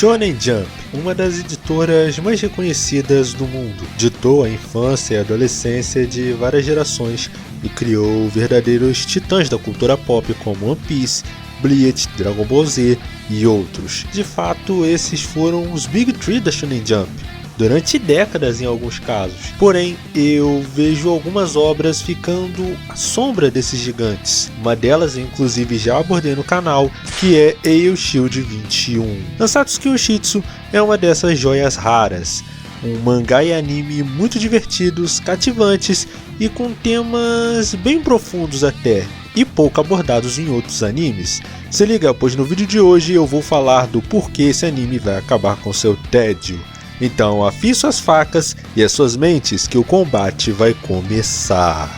Shonen Jump, uma das editoras mais reconhecidas do mundo, ditou a infância e a adolescência de várias gerações e criou verdadeiros titãs da cultura pop como One Piece, Bleach, Dragon Ball Z e outros. De fato, esses foram os Big Three da Shonen Jump, durante décadas em alguns casos. Porém, eu vejo algumas obras ficando à sombra desses gigantes. Uma delas, inclusive, já abordei no canal, que é Eiyoshield 21. Nansatsuki Yoshitsu é uma dessas joias raras. Um mangá e anime muito divertidos, cativantes e com temas bem profundos até, e pouco abordados em outros animes. Se liga, pois no vídeo de hoje eu vou falar do porquê esse anime vai acabar com seu tédio. Então afie suas facas e as suas mentes que o combate vai começar.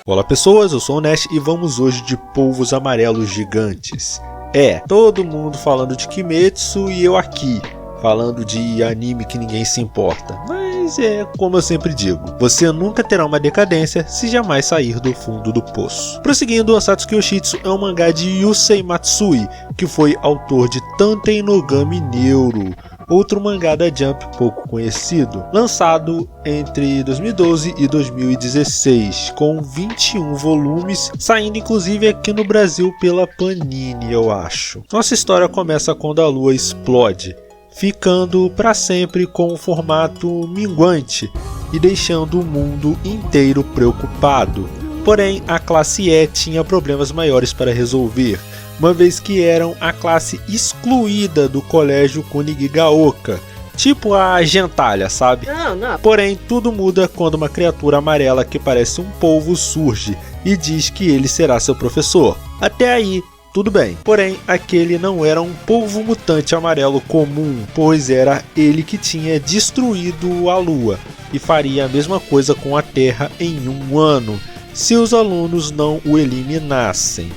Olá pessoas, eu sou o Nash e vamos hoje de polvos amarelos gigantes. Todo mundo falando de Kimetsu e eu aqui, falando de anime que ninguém se importa. Mas como eu sempre digo, você nunca terá uma decadência se jamais sair do fundo do poço. Prosseguindo, Nansatsuki Yoshitsu é um mangá de Yusei Matsui, que foi autor de Tanten no Gami Neuro, outro mangá da Jump pouco conhecido, lançado entre 2012 e 2016, com 21 volumes, saindo inclusive aqui no Brasil pela Panini, eu acho. Nossa história começa quando a lua explode, ficando para sempre com um formato minguante e deixando o mundo inteiro preocupado. Porém, a classe E tinha problemas maiores para resolver, uma vez que eram a classe excluída do colégio Kunigigaoka, tipo a gentalha, sabe? Não. Porém, tudo muda quando uma criatura amarela que parece um polvo surge e diz que ele será seu professor. Até aí, tudo bem. Porém, aquele não era um polvo mutante amarelo comum, pois era ele que tinha destruído a Lua e faria a mesma coisa com a Terra em um ano, se os alunos não o eliminassem.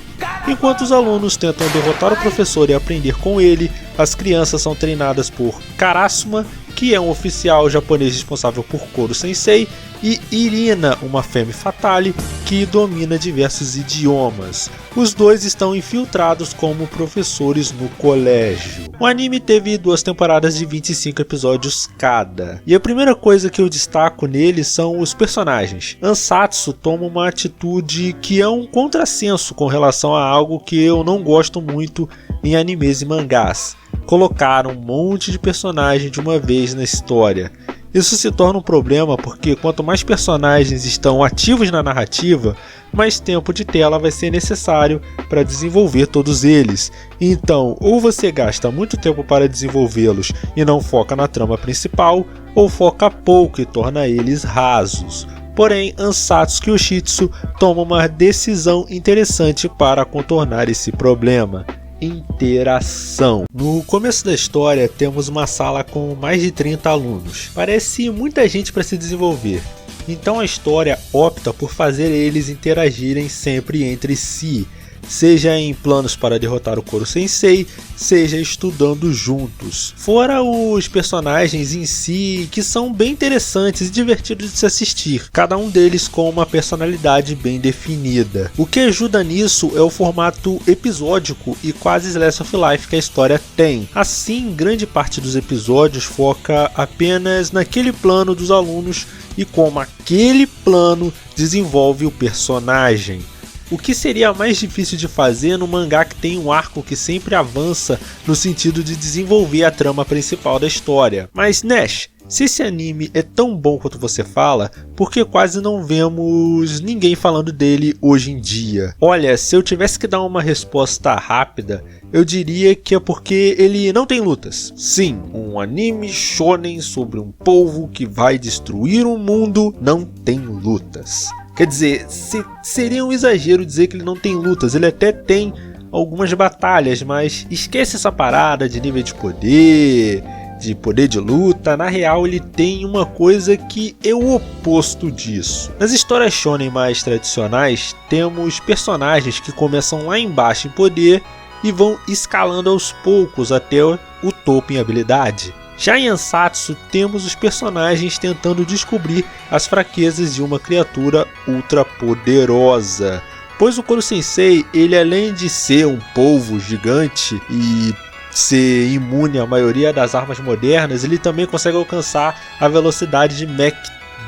Enquanto os alunos tentam derrotar o professor e aprender com ele, as crianças são treinadas por Karasuma, que é um oficial japonês responsável por Koro Sensei, e Irina, uma femme fatale que domina diversos idiomas. Os dois estão infiltrados como professores no colégio. O anime teve 2 temporadas de 25 episódios cada. E a primeira coisa que eu destaco nele são os personagens. Ansatsu toma uma atitude que é um contrassenso com relação a algo que eu não gosto muito em animes e mangás: colocar um monte de personagem de uma vez na história. Isso se torna um problema porque quanto mais personagens estão ativos na narrativa, mais tempo de tela vai ser necessário para desenvolver todos eles. Então, ou você gasta muito tempo para desenvolvê-los e não foca na trama principal, ou foca pouco e torna eles rasos. Porém, Nansatsuki Yoshitsu toma uma decisão interessante para contornar esse problema: interação. No começo da história temos uma sala com mais de 30 alunos. Parece muita gente para se desenvolver. Então a história opta por fazer eles interagirem sempre entre si, seja em planos para derrotar o Koro Sensei, seja estudando juntos. Fora os personagens em si, que são bem interessantes e divertidos de se assistir, cada um deles com uma personalidade bem definida. O que ajuda nisso é o formato episódico e quase slice of life que a história tem. Assim, grande parte dos episódios foca apenas naquele plano dos alunos e como aquele plano desenvolve o personagem. O que seria mais difícil de fazer no mangá que tem um arco que sempre avança no sentido de desenvolver a trama principal da história. Mas Nash, se esse anime é tão bom quanto você fala, por que quase não vemos ninguém falando dele hoje em dia? Olha, se eu tivesse que dar uma resposta rápida, eu diria que é porque ele não tem lutas. Sim, um anime shonen sobre um polvo que vai destruir o mundo não tem lutas. Quer dizer, seria um exagero dizer que ele não tem lutas, ele até tem algumas batalhas, mas esquece essa parada de nível de poder de luta. Na real, ele tem uma coisa que é o oposto disso. Nas histórias shonen mais tradicionais, temos personagens que começam lá embaixo em poder e vão escalando aos poucos até o topo em habilidade. Já em Ansatsu, temos os personagens tentando descobrir as fraquezas de uma criatura ultra poderosa, pois o Koro Sensei, ele além de ser um polvo gigante e ser imune à maioria das armas modernas, ele também consegue alcançar a velocidade de Mach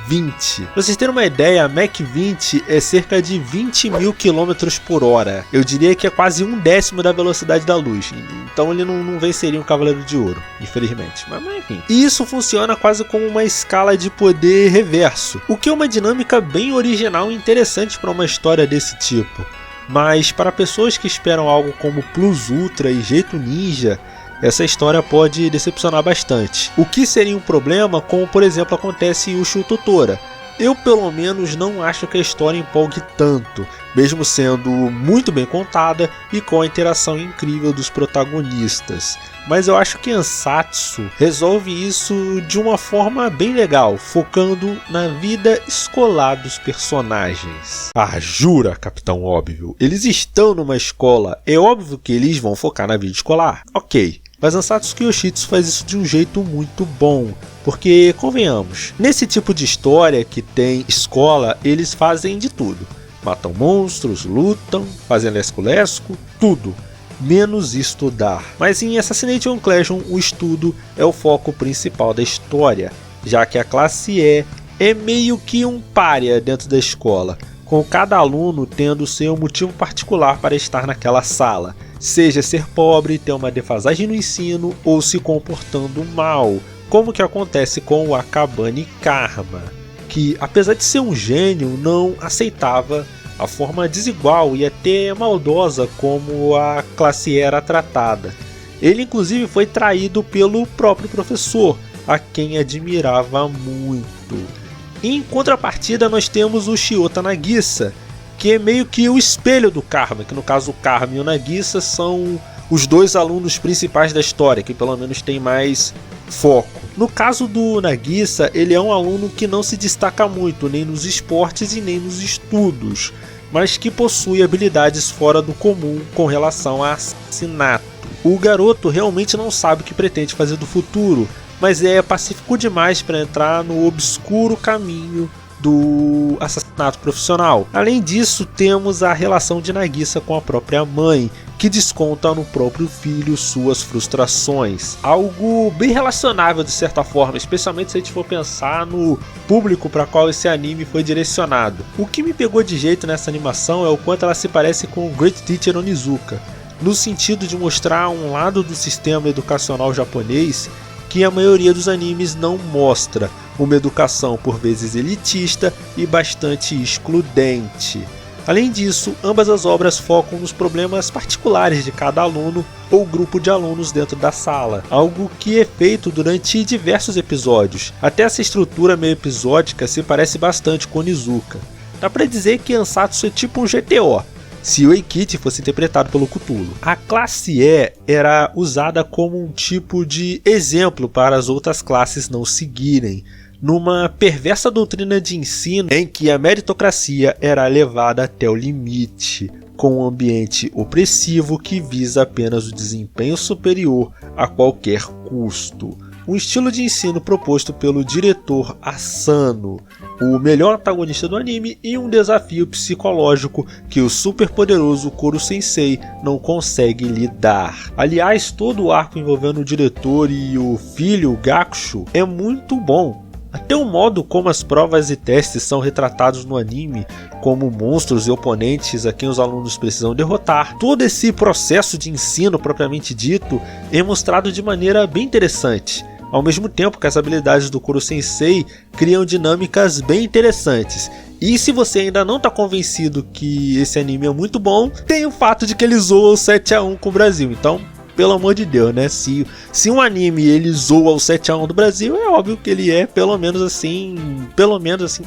20. Pra vocês terem uma ideia, a Mach 20 é cerca de 20 mil km por hora. Eu diria que é quase 1/10 da velocidade da luz. Então ele não venceria um Cavaleiro de Ouro, infelizmente. Mas enfim. E isso funciona quase como uma escala de poder reverso, o que é uma dinâmica bem original e interessante para uma história desse tipo. Mas para pessoas que esperam algo como Plus Ultra e jeito ninja, essa história pode decepcionar bastante. O que seria um problema, como por exemplo acontece em Ushio Totora. Eu pelo menos não acho que a história empolgue tanto, mesmo sendo muito bem contada e com a interação incrível dos protagonistas. Mas eu acho que Ansatsu resolve isso de uma forma bem legal, focando na vida escolar dos personagens. Ah, jura, Capitão Óbvio? Eles estão numa escola, é óbvio que eles vão focar na vida escolar. Ok. Mas Ansatsu Kyoshitsu faz isso de um jeito muito bom, porque, convenhamos, nesse tipo de história que tem escola, eles fazem de tudo. Matam monstros, lutam, fazem lesco-lesco, tudo, menos estudar. Mas em Assassination Classroom, o estudo é o foco principal da história, já que a classe E é meio que um pária dentro da escola, com cada aluno tendo seu motivo particular para estar naquela sala, seja ser pobre, ter uma defasagem no ensino ou se comportando mal, como que acontece com o Akabane Karma, que apesar de ser um gênio, não aceitava a forma desigual e até maldosa como a classe era tratada. Ele inclusive foi traído pelo próprio professor, a quem admirava muito. Em contrapartida, nós temos o Shiota Nagisa, que é meio que o espelho do Karma, que no caso o Karma e o Nagisa são os dois alunos principais da história, que pelo menos tem mais foco. No caso do Nagisa, ele é um aluno que não se destaca muito, nem nos esportes e nem nos estudos, mas que possui habilidades fora do comum com relação a assassinato. O garoto realmente não sabe o que pretende fazer do futuro, mas é pacífico demais para entrar no obscuro caminho do assassinato profissional. Além disso, temos a relação de Nagisa com a própria mãe, que desconta no próprio filho suas frustrações. Algo bem relacionável de certa forma, especialmente se a gente for pensar no público para qual esse anime foi direcionado. O que me pegou de jeito nessa animação é o quanto ela se parece com Great Teacher Onizuka, no sentido de mostrar um lado do sistema educacional japonês que a maioria dos animes não mostra, uma educação por vezes elitista e bastante excludente. Além disso, ambas as obras focam nos problemas particulares de cada aluno ou grupo de alunos dentro da sala, algo que é feito durante diversos episódios. Até essa estrutura meio episódica se parece bastante com Onizuka. Dá pra dizer que Ansatsu é tipo um GTO, se o Eikichi fosse interpretado pelo Cthulhu. A classe E era usada como um tipo de exemplo para as outras classes não seguirem, numa perversa doutrina de ensino em que a meritocracia era levada até o limite, com um ambiente opressivo que visa apenas o desempenho superior a qualquer custo. Um estilo de ensino proposto pelo diretor Asano, o melhor antagonista do anime, e um desafio psicológico que o superpoderoso Koro Sensei não consegue lidar. Aliás, todo o arco envolvendo o diretor e o filho, Gakusho, é muito bom. Até o modo como as provas e testes são retratados no anime, como monstros e oponentes a quem os alunos precisam derrotar. Todo esse processo de ensino propriamente dito é mostrado de maneira bem interessante, ao mesmo tempo que as habilidades do Koro Sensei criam dinâmicas bem interessantes. E se você ainda não está convencido que esse anime é muito bom, tem o fato de que ele zoa o 7-1 com o Brasil, então pelo amor de Deus, né? Se um anime ele zoa o 7-1 do Brasil, é óbvio que ele é pelo menos assim,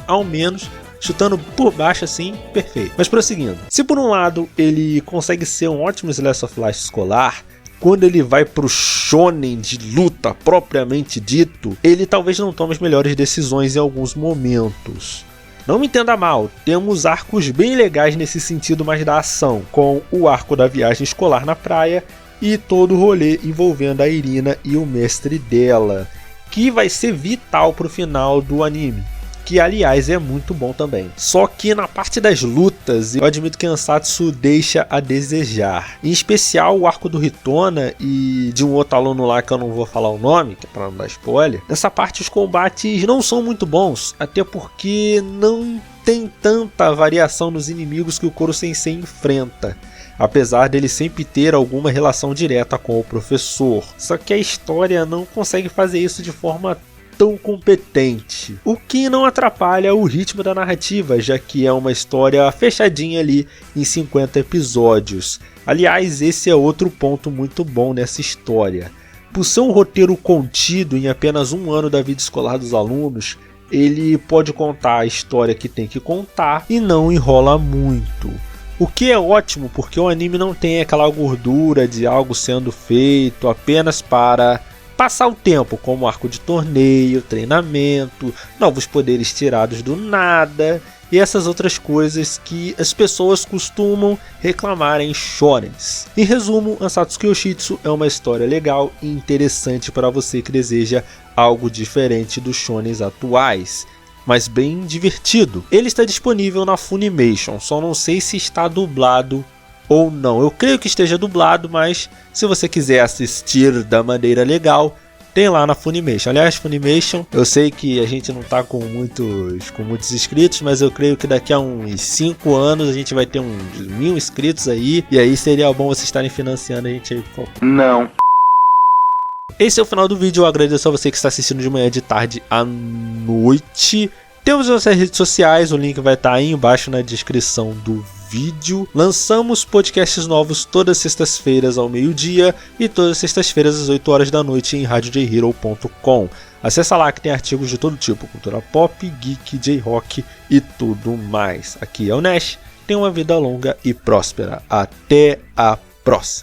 ao menos, chutando por baixo assim, perfeito. Mas prosseguindo, se por um lado ele consegue ser um ótimo slice of life escolar, quando ele vai pro shonen de luta propriamente dito, ele talvez não tome as melhores decisões em alguns momentos. Não me entenda mal, temos arcos bem legais nesse sentido mais da ação, com o arco da viagem escolar na praia e todo o rolê envolvendo a Irina e o mestre dela, que vai ser vital pro final do anime, que aliás é muito bom também. Só que na parte das lutas, eu admito que Ansatsu deixa a desejar. Em especial o arco do Hitona e de um outro aluno lá que eu não vou falar o nome, que é pra não dar spoiler. Nessa parte os combates não são muito bons, até porque não tem tanta variação nos inimigos que o Koro Sensei enfrenta, apesar dele sempre ter alguma relação direta com o professor. Só que a história não consegue fazer isso de forma tão competente, o que não atrapalha o ritmo da narrativa, já que é uma história fechadinha ali em 50 episódios. Aliás, esse é outro ponto muito bom nessa história. Por ser um roteiro contido em apenas um ano da vida escolar dos alunos, ele pode contar a história que tem que contar e não enrola muito. O que é ótimo, porque o anime não tem aquela gordura de algo sendo feito apenas para passar o tempo, como arco de torneio, treinamento, novos poderes tirados do nada e essas outras coisas que as pessoas costumam reclamar em shonens. Em resumo, Ansatsu Yoshitsu é uma história legal e interessante para você que deseja algo diferente dos shonens atuais, mas bem divertido. Ele está disponível na Funimation, só não sei se está dublado ou não. Eu creio que esteja dublado, mas se você quiser assistir da maneira legal, tem lá na Funimation. Aliás, Funimation, eu sei que a gente não está com muitos inscritos, mas eu creio que daqui a uns 5 anos a gente vai ter uns 1000 inscritos aí, e aí seria bom vocês estarem financiando a gente aí, por favor. Não. Esse é o final do vídeo, eu agradeço a você que está assistindo de manhã, de tarde, à noite. Temos nossas redes sociais, o link vai estar aí embaixo na descrição do vídeo. Lançamos podcasts novos todas as sextas-feiras ao meio-dia e todas as sextas-feiras às 8 horas da noite em radiojhero.com. Acessa lá que tem artigos de todo tipo, cultura pop, geek, J-rock e tudo mais. Aqui é o Nash, tenha uma vida longa e próspera. Até a próxima!